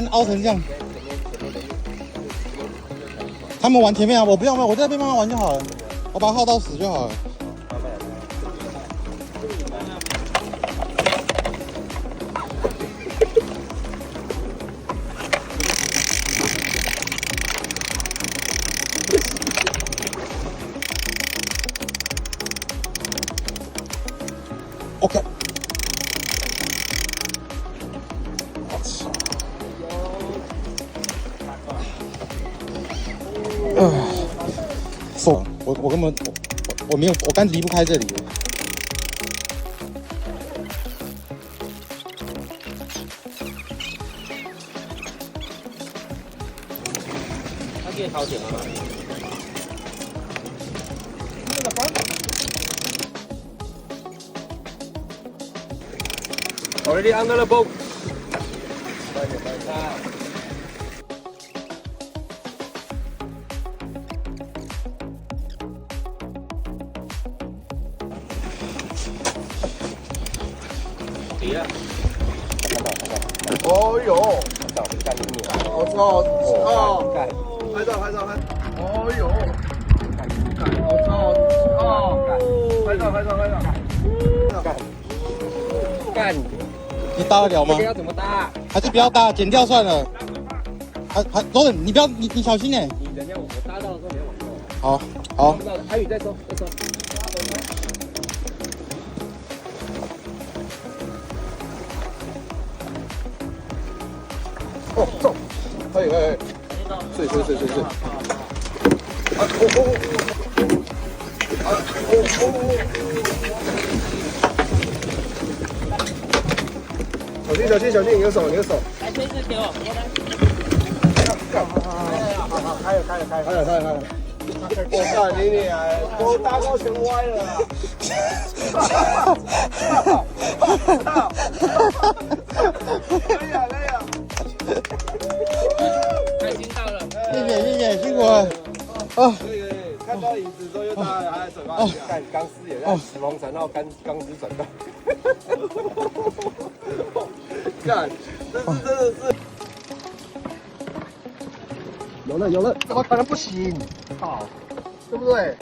凹成这样。他们玩前面啊，我不要，我在那边慢慢玩就好了，我把它耗到死就好了。OK。手，我根本我没有，我杆子离不开这里。他给掏钱了吗？Already under the boat. 哦呦！我操！哦，拍照！哦呦！我操！拍照！干！你搭得了吗？这个要怎么搭？还是不要搭，剪掉算了。罗忍，你不要，你小心点。你等一下，我搭到的时候你要往后。好，好。阿宇再说。哦，走！可以。睡。小心，你的手。来，推给我。好，开了。我操你啊！我搭高全歪了啊！可以啊！开心到了。谢谢，辛苦了。哦，可以，看到影子之后又搭了，还嘴巴干钢丝也在死亡闪到钢丝转到。干，这真的是。有了，怎么可能不行？靠，对不对？